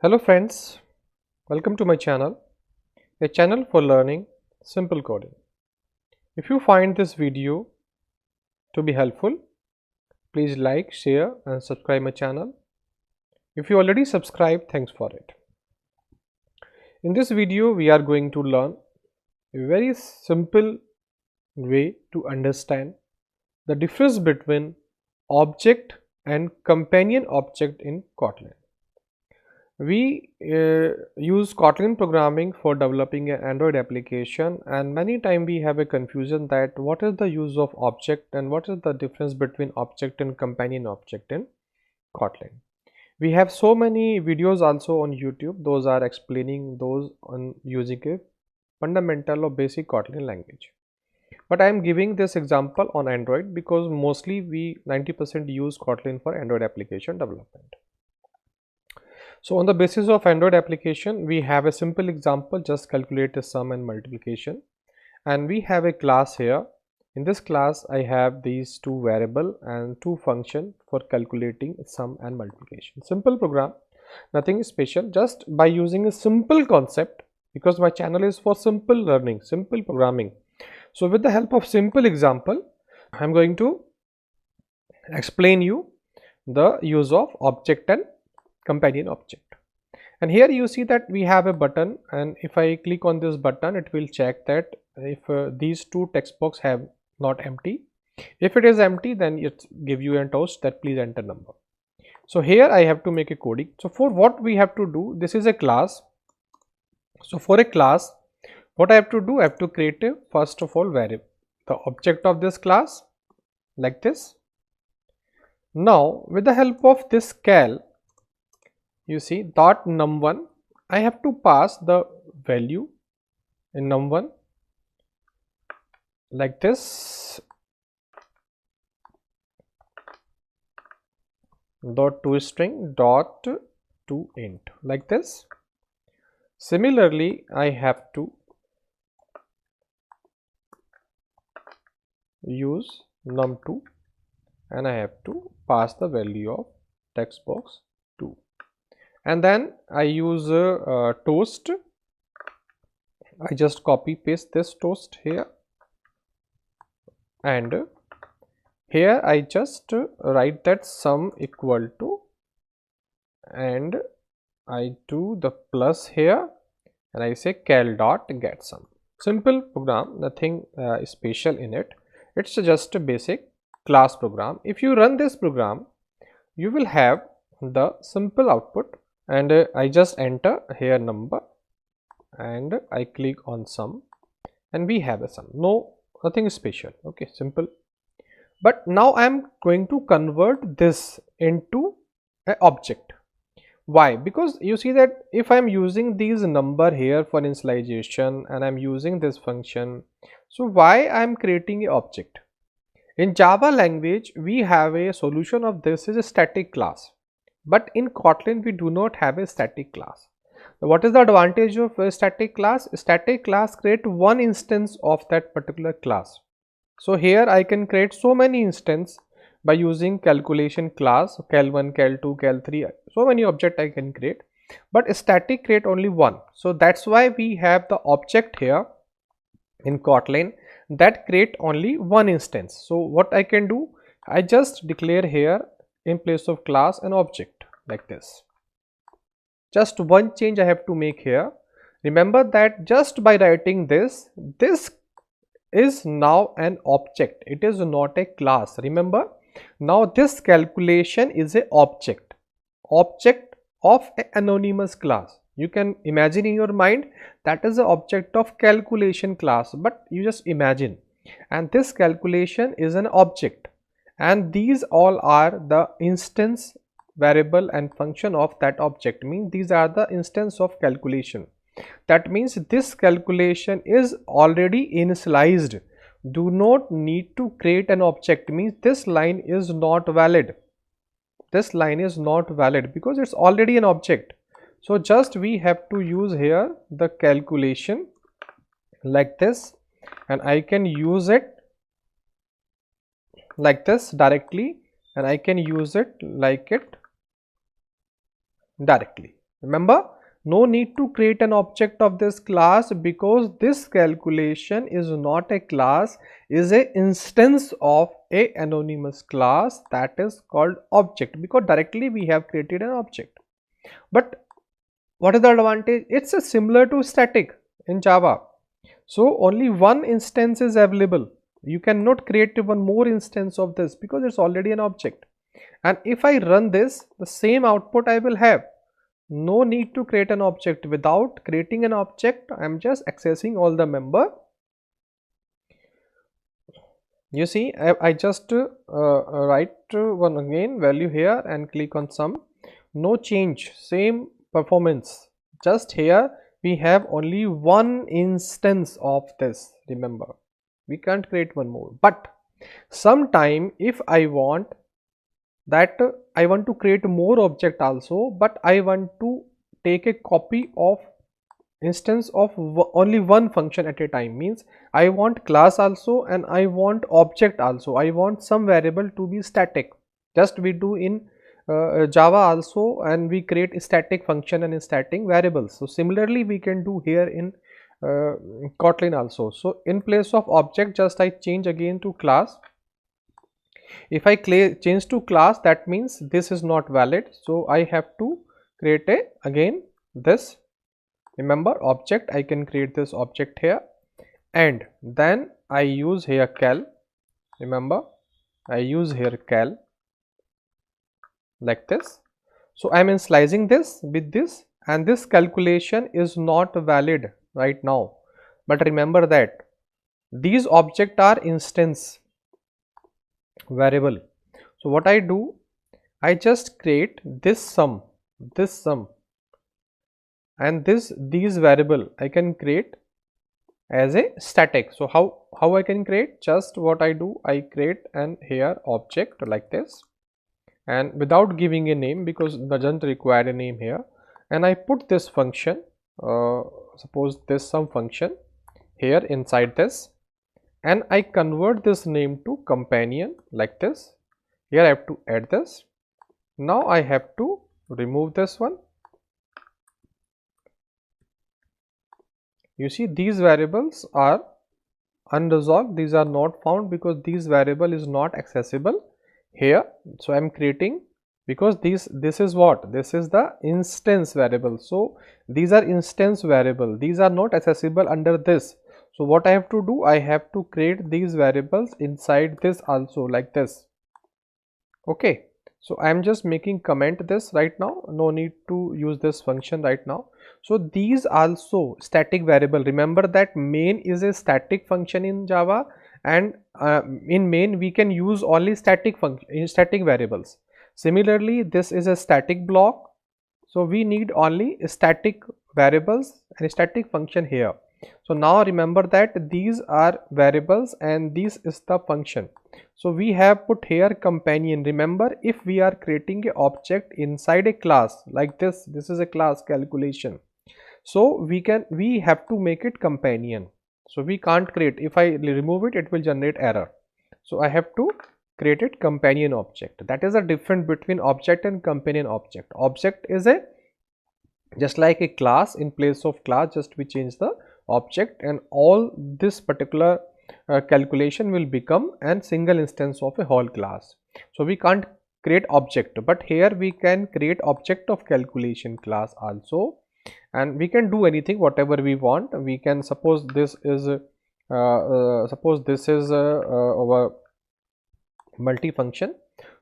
Hello friends, welcome to my channel, a channel for learning simple coding. If you find this video to be helpful, please like, share and subscribe my channel. If you already subscribed, thanks for it. In this video, we are going to learn a very simple way to understand the difference between object and companion object in Kotlin. We use Kotlin programming for developing an Android application, and many times we have a confusion that what is the use of object and what is the difference between object and companion object in Kotlin. We have so many videos also on YouTube. Those are explaining those on using a fundamental or basic Kotlin language. But I am giving this example on Android because mostly we 90% use Kotlin for Android application development. So on the basis of Android application, we have a simple example, just calculate a sum and multiplication. And we have a class here. In this class, I have these two variable and two function for calculating sum and multiplication. Simple program, nothing special, just by using a simple concept, because my channel is for simple learning, simple programming. So with the help of simple example, I'm going to explain you the use of object and companion object. And here you see that we have a button, and if I click on this button, it will check that if these two text box have not empty. If it is empty, then it give you a toast that please enter number. So here I have to make a coding. So for what we have to do, this is a class. So for a class, what I have to do, I have to create a first of all variable, the object of this class, like this. Now with the help of this cal, you see dot num1, I have to pass the value in num1 like this, dot toString dot to int like this. Similarly, I have to use num2 and I have to pass the value of text box 2. And then I use toast. I just copy paste this toast here, and here I just write that sum equal to, and I do the plus here and I say cal dot get sum. Simple program, nothing special in it. It's just a basic class program. If you run this program, you will have the simple output. And I just enter here number and I click on sum and we have a sum. Nothing special. Okay, simple. But now I am going to convert this into an object. Why? Because you see that if I am using these number here for initialization and I am using this function, so why I am creating an object? In Java language, we have a solution of this is a static class. But in Kotlin, we do not have a static class. What is the advantage of a static class? A static class create one instance of that particular class. So here I can create so many instances by using calculation class, cal1, cal2, cal3, so many objects I can create. But a static create only one. So that's why we have the object here in Kotlin that create only one instance. So what I can do, I just declare here in place of class an object like this. Just one change I have to make here. Remember that just by writing this is now an object. It is not a class. Remember, now this calculation is a object of an anonymous class. You can imagine in your mind that is the object of calculation class, but you just imagine, and this calculation is an object. And these all are the instance variable and function of that object, means these are the instance of calculation. That means this calculation is already initialized. Do not need to create an object, means this line is not valid. This line is not valid because it's already an object. So just we have to use here the calculation like this, and I can use it like this directly, and I can use it like it directly. Remember, no need to create an object of this class because this calculation is not a class, is a instance of a anonymous class that is called object, because directly we have created an object. But what is the advantage? It's a similar to static in Java. So only one instance is available. You cannot create one more instance of this because it's already an object. And if I run this, the same output I will have. No need to create an object. Without creating an object, I am just accessing all the member. You see, I just write one again value here and click on sum. No change, same performance. Just here we have only one instance of this. Remember, we can't create one more. But sometime if I want that I want to create more object also, but I want to take a copy of instance of only one function at a time, means I want class also and I want object also. I want some variable to be static, just we do in Java also, and we create a static function and a static variables. So similarly we can do here in Kotlin also. So in place of object, just I change again to class. If I change to class, that means this is not valid, so I have to create a again this. Remember, object, I can create this object here, and then I use here cal. Remember, I use here cal like this. So I am initializing this with this, and this calculation is not valid right now. But remember that these objects are instance variable. So what I do, I just create this sum, and these variable I can create as a static. So how I can create? Just what I do, I create an here object like this, and without giving a name because it doesn't require a name here, and I put this function, suppose this sum function here inside this, and I convert this name to companion like this. Here I have to add this. Now I have to remove this one. You see, these variables are unresolved, these are not found because this variable is not accessible here. So I am creating, because this is what, this is the instance variable. So these are instance variable, these are not accessible under this. So what I have to do, I have to create these variables inside this also like this. Okay, so I am just making comment this right now, no need to use this function right now. So these also static variable. Remember that main is a static function in Java, and in main we can use only static variables. Similarly, this is a static block, so we need only static variables and static function here. So now remember that these are variables and this is the function. So we have put here companion. Remember, if we are creating an object inside a class like this, this is a class calculation, so we have to make it companion. So we can't create, if I remove it, it will generate error. So I have to create it companion object. That is the difference between object and companion object. Object is a just like a class. In place of class, just we change the object, and all this particular calculation will become a single instance of a whole class. So we can't create object, but here we can create object of calculation class also, and we can do anything whatever we want. We can suppose this is our multifunction.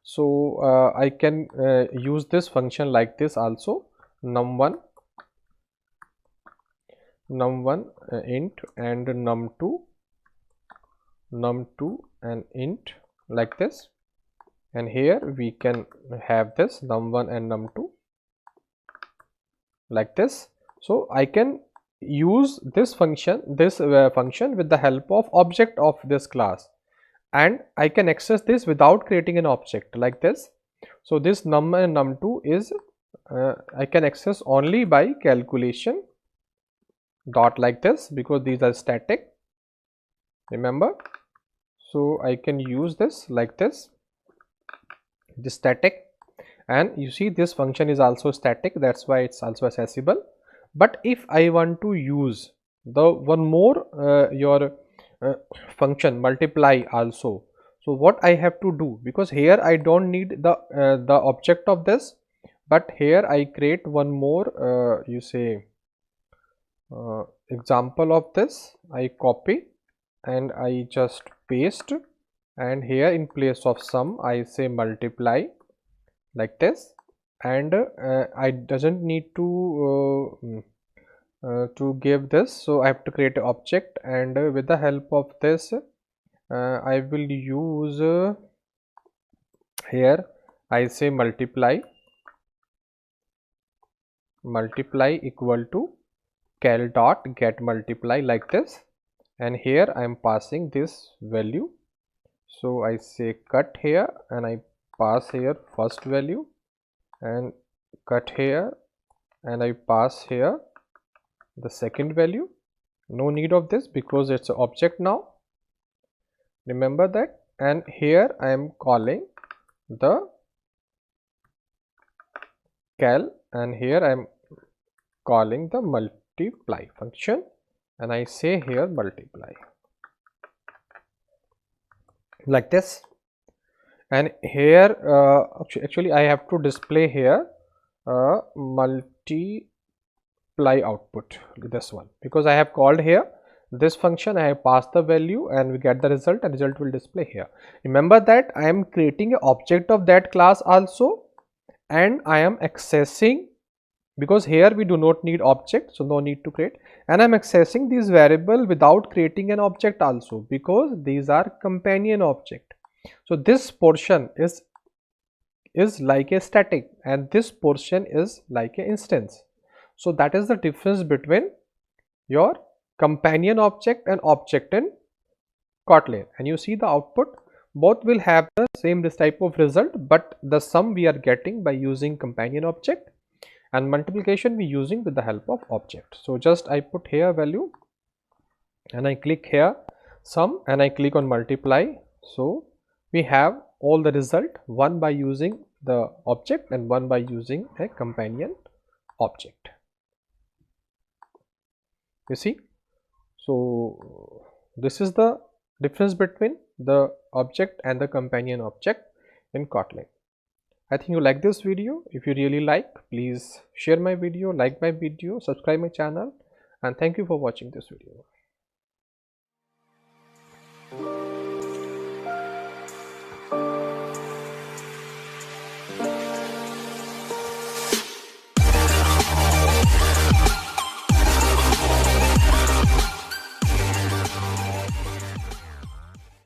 So I can use this function like this also, num1 int and num2 and int like this, and here we can have this num1 and num2 like this. So I can use this function with the help of object of this class, and I can access this without creating an object like this. So this num and num2 is I can access only by calculation dot like this, because these are static, remember. So I can use this like this static, and you see this function is also static, that's why it's also accessible. But if I want to use the one more your function multiply also, so what I have to do, because here I don't need the object of this, but here I create one more you say example of this. I copy and I just paste, and here in place of sum I say multiply like this, and I doesn't need to give this, so I have to create an object, and with the help of this I will use here I say multiply equal to cal dot get multiply like this, and here I am passing this value. So I say cut here and I pass here first value, and cut here and I pass here the second value. No need of this because it's an object now, remember that. And here I am calling the cal, and here I am calling the multiply function, and I say here multiply like this. And here actually I have to display here multiply output, this one, because I have called here this function, I have passed the value and we get the result, and result will display here. Remember that I am creating an object of that class also, and I am accessing, because here we do not need object, so no need to create, and I'm accessing this variable without creating an object also, because these are companion object. So this portion is like a static and this portion is like an instance. So that is the difference between your companion object and object in Kotlin. And you see the output, both will have the same this type of result, but the sum we are getting by using companion object, and multiplication we using with the help of object. So just I put here value and I click here sum and I click on multiply. So we have all the result, one by using the object and one by using a companion object. You see, so this is the difference between the object and the companion object in Kotlin. I think you like this video. If you really like, please share my video, like my video, subscribe my channel, and thank you for watching this video.